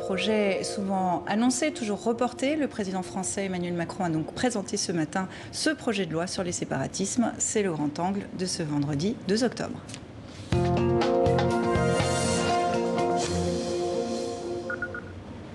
projet souvent annoncé, toujours reporté. Le président français Emmanuel Macron a donc présenté ce matin ce projet de loi sur les séparatismes. C'est le grand angle de ce vendredi 2 octobre.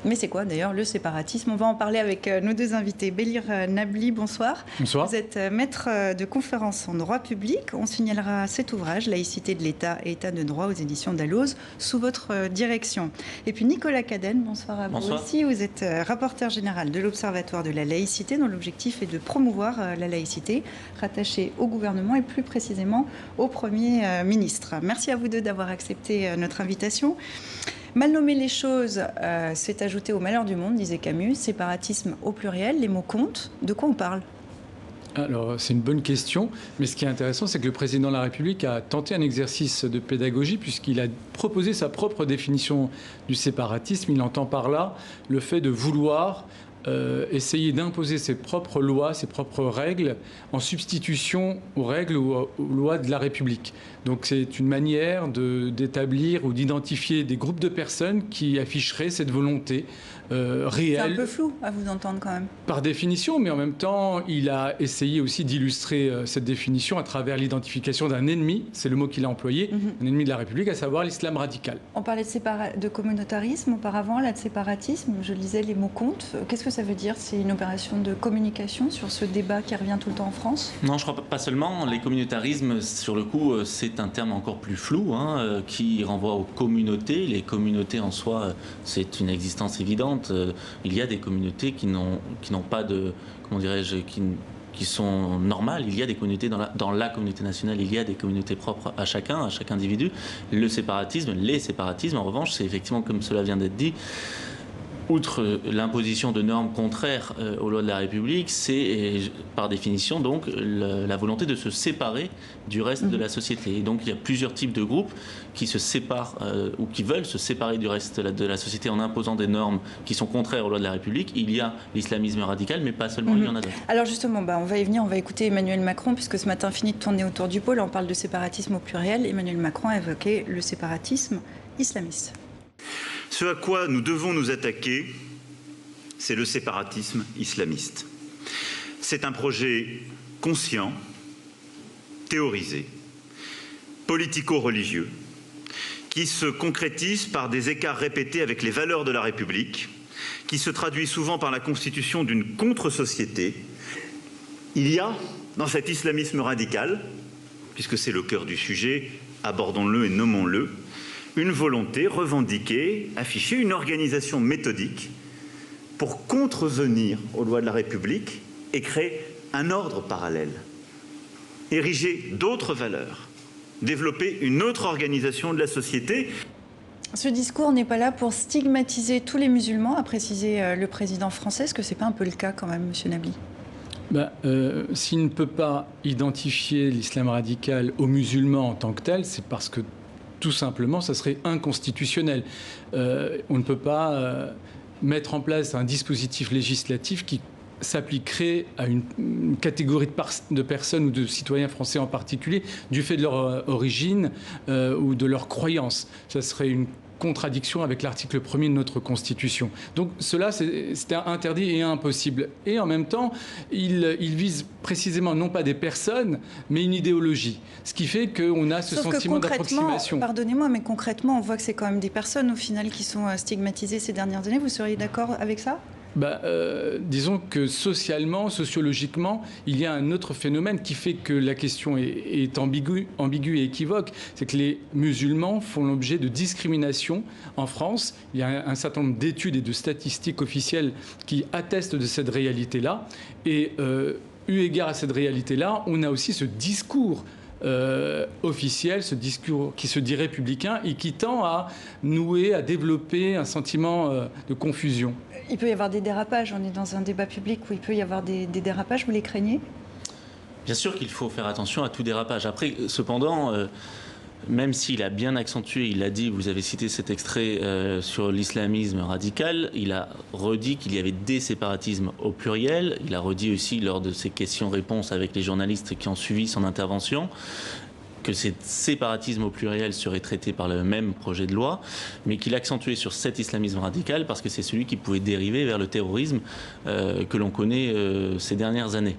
Mais c'est quoi d'ailleurs le séparatisme? On va en parler avec nos deux invités. Bélir Nabli, bonsoir. Bonsoir. Vous êtes maître de conférences en droit public. On signalera cet ouvrage, Laïcité de l'État et État de droit aux éditions Dalloz, sous votre direction. Et puis Nicolas Cadenne, bonsoir à vous aussi. Vous êtes rapporteur général de l'Observatoire de la laïcité, dont l'objectif est de promouvoir la laïcité, rattaché au gouvernement et plus précisément au Premier ministre. Merci à vous deux d'avoir accepté notre invitation. Mal nommer les choses, c'est ajouter au malheur du monde, disait Camus. Séparatisme au pluriel, les mots comptent. De quoi on parle ? Alors, c'est une bonne question, mais ce qui est intéressant, c'est que le président de la République a tenté un exercice de pédagogie puisqu'il a proposé sa propre définition du séparatisme. Il entend par là le fait de vouloir essayer d'imposer ses propres lois, ses propres règles, en substitution aux règles ou aux lois de la République. Donc c'est une manière d'établir ou d'identifier des groupes de personnes qui afficheraient cette volonté réelle. C'est un peu flou à vous entendre quand même. Par définition, mais en même temps, il a essayé aussi d'illustrer cette définition à travers l'identification d'un ennemi, c'est le mot qu'il a employé, un ennemi de la République, à savoir l'islam radical. On parlait de communautarisme auparavant, là de séparatisme, je lisais les mots comptent. Qu'est-ce que ça veut dire? C'est une opération de communication sur ce débat qui revient tout le temps en France? Non, je crois pas seulement. Les communautarismes, sur le coup, c'est un terme encore plus flou, qui renvoie aux communautés. Les communautés en soi, c'est une existence évidente. Il y a des communautés qui n'ont pas de, comment dirais-je, qui sont normales. Il y a des communautés dans la communauté nationale, il y a des communautés propres à chaque individu. Les séparatismes, en revanche, c'est effectivement, comme cela vient d'être dit, outre l'imposition de normes contraires aux lois de la République, c'est par définition donc la volonté de se séparer du reste de la société. Et donc il y a plusieurs types de groupes qui se séparent ou qui veulent se séparer du reste de la société en imposant des normes qui sont contraires aux lois de la République. Il y a l'islamisme radical, mais pas seulement, il y en a d'autres. Alors justement, on va y venir, on va écouter Emmanuel Macron, puisque ce matin fini de tourner autour du pot. Là, on parle de séparatisme au pluriel. Emmanuel Macron a évoqué le séparatisme islamiste. Ce à quoi nous devons nous attaquer, c'est le séparatisme islamiste. C'est un projet conscient, théorisé, politico-religieux, qui se concrétise par des écarts répétés avec les valeurs de la République, qui se traduit souvent par la constitution d'une contre-société. Il y a, dans cet islamisme radical, puisque c'est le cœur du sujet, abordons-le et nommons-le, une volonté revendiquée, affichée, une organisation méthodique pour contrevenir aux lois de la République et créer un ordre parallèle, ériger d'autres valeurs, développer une autre organisation de la société. Ce discours n'est pas là pour stigmatiser tous les musulmans, a précisé le président français. Est-ce que ce n'est pas un peu le cas quand même, monsieur Nabli ? S'il ne peut pas identifier l'islam radical aux musulmans en tant que tel, c'est parce que tout simplement, ça serait inconstitutionnel. On ne peut pas mettre en place un dispositif législatif qui s'appliquerait à une catégorie de personnes ou de citoyens français en particulier, du fait de leur origine ou de leur croyance. Ça serait une contradiction avec l'article 1er de notre Constitution. Donc cela, c'était interdit et impossible. Et en même temps, il vise précisément non pas des personnes, mais une idéologie. Ce qui fait qu'on a ce sentiment d'approximation. Pardonnez-moi, mais concrètement, on voit que c'est quand même des personnes, au final, qui sont stigmatisées ces dernières années. Vous seriez d'accord avec ça ? Disons que socialement, sociologiquement, il y a un autre phénomène qui fait que la question est ambiguë et équivoque. C'est que les musulmans font l'objet de discrimination en France. Il y a un certain nombre d'études et de statistiques officielles qui attestent de cette réalité-là. Et eu égard à cette réalité-là, on a aussi ce discours officiel, ce discours qui se dit républicain et qui tend à nouer, à développer un sentiment de confusion. Il peut y avoir des dérapages. On est dans un débat public où il peut y avoir des dérapages. Vous les craignez ? Bien sûr qu'il faut faire attention à tout dérapage. Après, cependant, même s'il a bien accentué, il a dit, vous avez cité cet extrait sur l'islamisme radical, il a redit qu'il y avait des séparatismes au pluriel. Il a redit aussi lors de ses questions-réponses avec les journalistes qui ont suivi son intervention. que ces séparatismes au pluriel seraient traités par le même projet de loi, mais qu'il accentuait sur cet islamisme radical parce que c'est celui qui pouvait dériver vers le terrorisme que l'on connaît ces dernières années.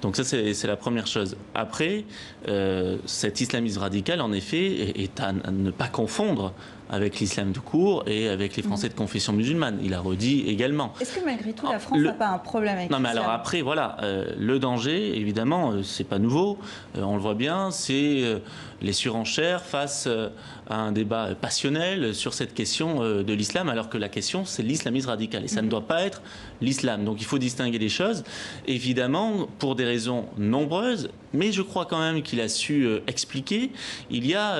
Donc ça, c'est la première chose. Après, cet islamisme radical, en effet, est à ne pas confondre avec l'islam tout court et avec les Français de confession musulmane. Il a redit également. Est-ce que malgré tout, la France n'a pas un problème avec l'islam ? Non, mais alors après, voilà, le danger, évidemment, c'est pas nouveau. On le voit bien, c'est les surenchères face à un débat passionnel sur cette question de l'islam, alors que la question, c'est l'islamisme radical. Et ça ne doit pas être l'islam. Donc il faut distinguer les choses, évidemment, pour des raisons nombreuses, mais je crois quand même qu'il a su expliquer. Il y a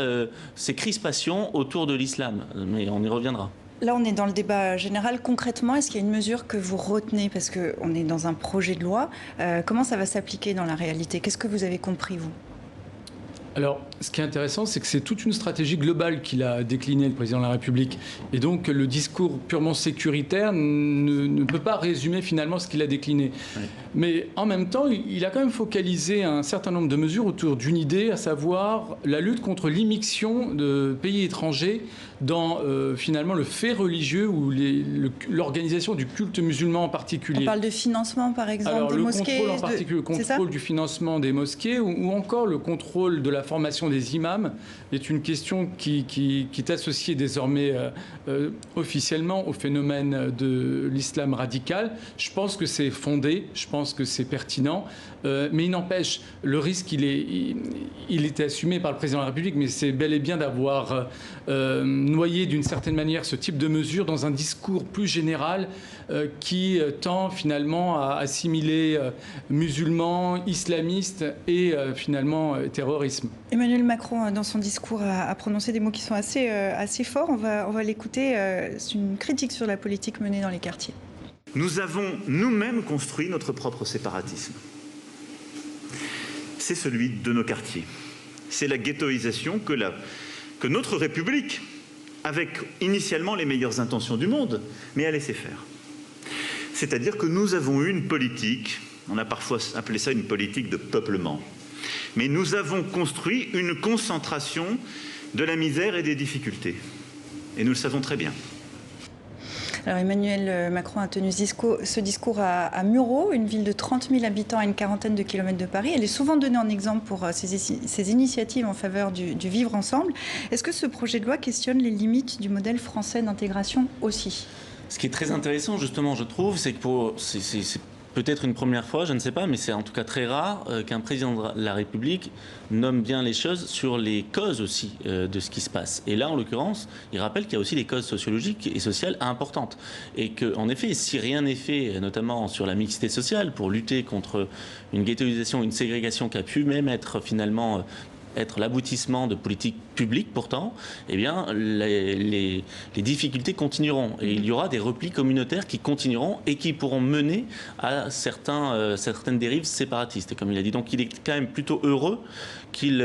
ces crispations autour de l'islam, mais on y reviendra. Là, on est dans le débat général. Concrètement, est-ce qu'il y a une mesure que vous retenez ? Parce qu'on est dans un projet de loi. Comment ça va s'appliquer dans la réalité ? Qu'est-ce que vous avez compris, vous ? Alors, ce qui est intéressant, c'est que c'est toute une stratégie globale qu'il a déclinée, le président de la République. Et donc, le discours purement sécuritaire ne peut pas résumer finalement ce qu'il a décliné. Oui. Mais en même temps, il a quand même focalisé un certain nombre de mesures autour d'une idée, à savoir la lutte contre l'immixtion de pays étrangers dans finalement le fait religieux ou l'organisation du culte musulman en particulier. On parle de financement, par exemple, alors, des mosquées. Contrôle en particulier, le contrôle du financement des mosquées ou encore le contrôle de la formation des imams est une question qui est associée désormais officiellement au phénomène de l'islam radical. Je pense que c'est fondé, je pense que c'est pertinent, mais il n'empêche, le risque, il était assumé par le président de la République, mais c'est bel et bien d'avoir noyé d'une certaine manière ce type de mesures dans un discours plus général qui tend finalement à assimiler musulmans, islamistes et finalement terrorisme. Emmanuel Macron, dans son discours, a prononcé des mots qui sont assez forts. On va l'écouter. C'est une critique sur la politique menée dans les quartiers. Nous avons nous-mêmes construit notre propre séparatisme. C'est celui de nos quartiers. C'est la ghettoisation que notre République, avec initialement les meilleures intentions du monde, mais a laissé faire. C'est-à-dire que nous avons eu une politique, on a parfois appelé ça une politique de peuplement, mais nous avons construit une concentration de la misère et des difficultés. Et nous le savons très bien. Alors Emmanuel Macron a tenu ce discours à Murau, une ville de 30 000 habitants à une quarantaine de kilomètres de Paris. Elle est souvent donnée en exemple pour ses initiatives en faveur du vivre ensemble. Est-ce que ce projet de loi questionne les limites du modèle français d'intégration aussi ? Ce qui est très intéressant, justement, je trouve, c'est que c'est peut-être une première fois, je ne sais pas, mais c'est en tout cas très rare qu'un président de la République nomme bien les choses sur les causes aussi de ce qui se passe. Et là, en l'occurrence, il rappelle qu'il y a aussi des causes sociologiques et sociales importantes. Et qu'en effet, si rien n'est fait, notamment sur la mixité sociale, pour lutter contre une ghettoisation, une ségrégation qui a pu même être finalement être l'aboutissement de politiques publiques pourtant, eh bien, les difficultés continueront. Et il y aura des replis communautaires qui continueront et qui pourront mener à certaines dérives séparatistes. Et comme il a dit, donc il est quand même plutôt heureux qu'il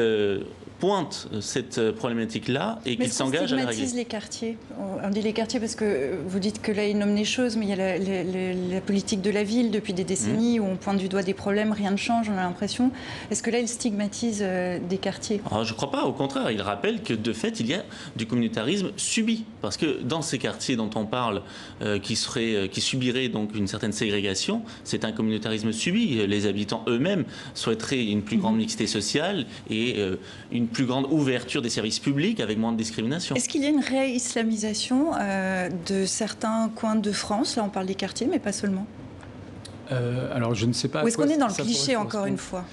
pointe cette problématique-là et qu'il s'engage à la régler. Mais est-ce qu'on stigmatise les quartiers ? On dit les quartiers parce que vous dites que là, il nomme les choses, mais il y a la politique de la ville depuis des décennies où on pointe du doigt des problèmes, rien ne change, on a l'impression. Est-ce que là, il stigmatise des quartiers ? Alors, je ne crois pas, au contraire. Il rappelle que de fait, il y a du communautarisme subi. Parce que dans ces quartiers dont on parle, qui subiraient donc une certaine ségrégation, c'est un communautarisme subi. Les habitants eux-mêmes souhaiteraient une plus grande mixité sociale et une plus grande ouverture des services publics avec moins de discrimination. Est-ce qu'il y a une réislamisation de certains coins de France ? Là, on parle des quartiers, mais pas seulement. Alors, je ne sais pas. Ou est-ce qu'on est dans le cliché, encore une fois ?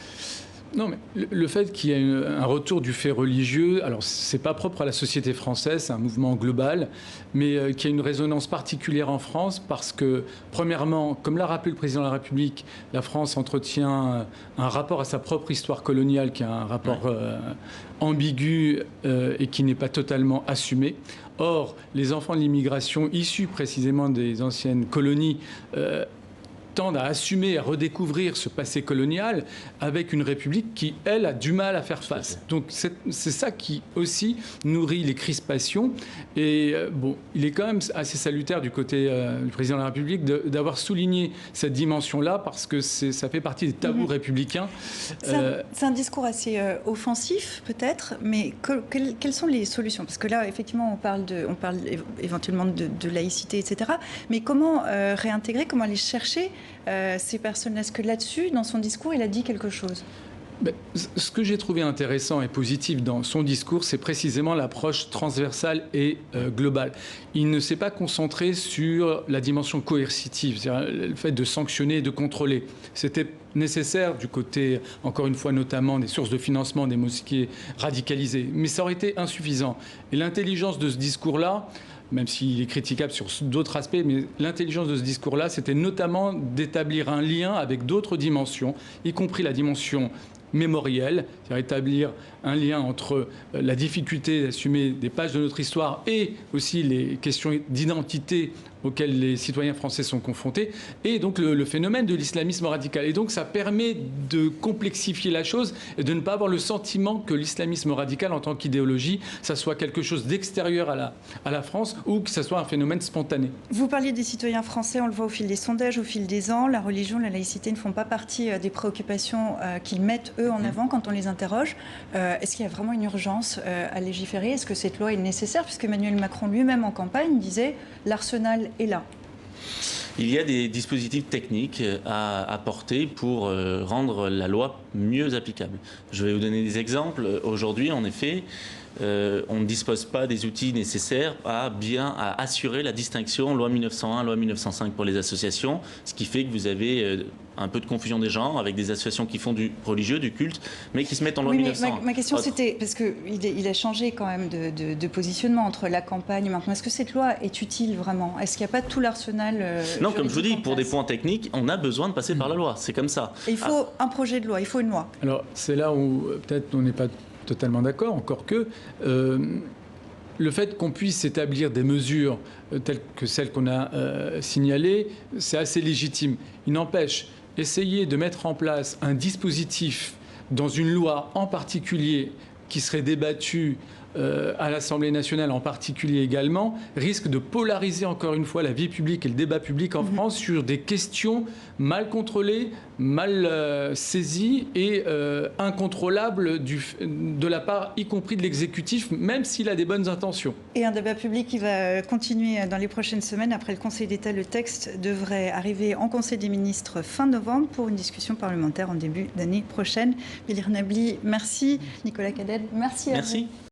Non, mais le fait qu'il y ait un retour du fait religieux, alors c'est pas propre à la société française, c'est un mouvement global, mais qui a une résonance particulière en France parce que, premièrement, comme l'a rappelé le président de la République, la France entretient un rapport à sa propre histoire coloniale qui est un rapport ambigu et qui n'est pas totalement assumé. Or, les enfants de l'immigration issus précisément des anciennes colonies tendent à assumer, à redécouvrir ce passé colonial avec une République qui, elle, a du mal à faire face. Donc c'est ça qui aussi nourrit les crispations. Et il est quand même assez salutaire du côté du président de la République d'avoir souligné cette dimension-là, parce que ça fait partie des tabous républicains. C'est un discours assez offensif, peut-être, mais quelles sont les solutions? Parce que là, effectivement, on parle éventuellement de laïcité, etc. Mais comment réintégrer, comment aller chercher ces personnes-là? Est-ce que là-dessus, dans son discours, il a dit quelque chose? Ce que j'ai trouvé intéressant et positif dans son discours, c'est précisément l'approche transversale et globale. Il ne s'est pas concentré sur la dimension coercitive, c'est-à-dire le fait de sanctionner et de contrôler. C'était nécessaire du côté, encore une fois, notamment des sources de financement des mosquées radicalisées. Mais ça aurait été insuffisant. Et l'intelligence de ce discours-là, même s'il est critiquable sur d'autres aspects, mais l'intelligence de ce discours-là, c'était notamment d'établir un lien avec d'autres dimensions, y compris la dimension mémorielle, c'est-à-dire établir un lien entre la difficulté d'assumer des pages de notre histoire et aussi les questions d'identité auxquelles les citoyens français sont confrontés, et donc le phénomène de l'islamisme radical. Et donc ça permet de complexifier la chose et de ne pas avoir le sentiment que l'islamisme radical en tant qu'idéologie, ça soit quelque chose d'extérieur à la France, ou que ça soit un phénomène spontané. Vous parliez des citoyens français, on le voit au fil des sondages, au fil des ans. La religion, la laïcité ne font pas partie des préoccupations qu'ils mettent, eux, en avant quand on les interroge. Est-ce qu'il y a vraiment une urgence à légiférer? Est-ce que cette loi est nécessaire? Puisque Emmanuel Macron lui-même en campagne disait « l'arsenal est là ». Il y a des dispositifs techniques à apporter pour rendre la loi mieux applicable. Je vais vous donner des exemples. Aujourd'hui, en effet, on ne dispose pas des outils nécessaires à assurer la distinction loi 1901, loi 1905 pour les associations, ce qui fait que vous avez un peu de confusion des genres avec des associations qui font du religieux, du culte, mais qui se mettent en loi 1901. Ma question c'était, parce qu'il a changé quand même de positionnement entre la campagne et maintenant, est-ce que cette loi est utile vraiment? Est-ce qu'il n'y a pas tout l'arsenal Non, comme je vous dis, pour des points techniques, on a besoin de passer par la loi, c'est comme ça. Et il faut un projet de loi, il faut une loi. Alors c'est là où peut-être on n'est pas totalement d'accord, encore que le fait qu'on puisse établir des mesures telles que celles qu'on a signalées, c'est assez légitime. Il n'empêche, essayer de mettre en place un dispositif dans une loi en particulier qui serait débattue à l'Assemblée nationale en particulier également, risque de polariser encore une fois la vie publique et le débat public en France sur des questions mal contrôlées, mal saisies et incontrôlables de la part, y compris de l'exécutif, même s'il a des bonnes intentions. Et un débat public qui va continuer dans les prochaines semaines. Après le Conseil d'État, le texte devrait arriver en Conseil des ministres fin novembre pour une discussion parlementaire en début d'année prochaine. Bélire Nabli, merci. Nicolas Cadel, merci à vous.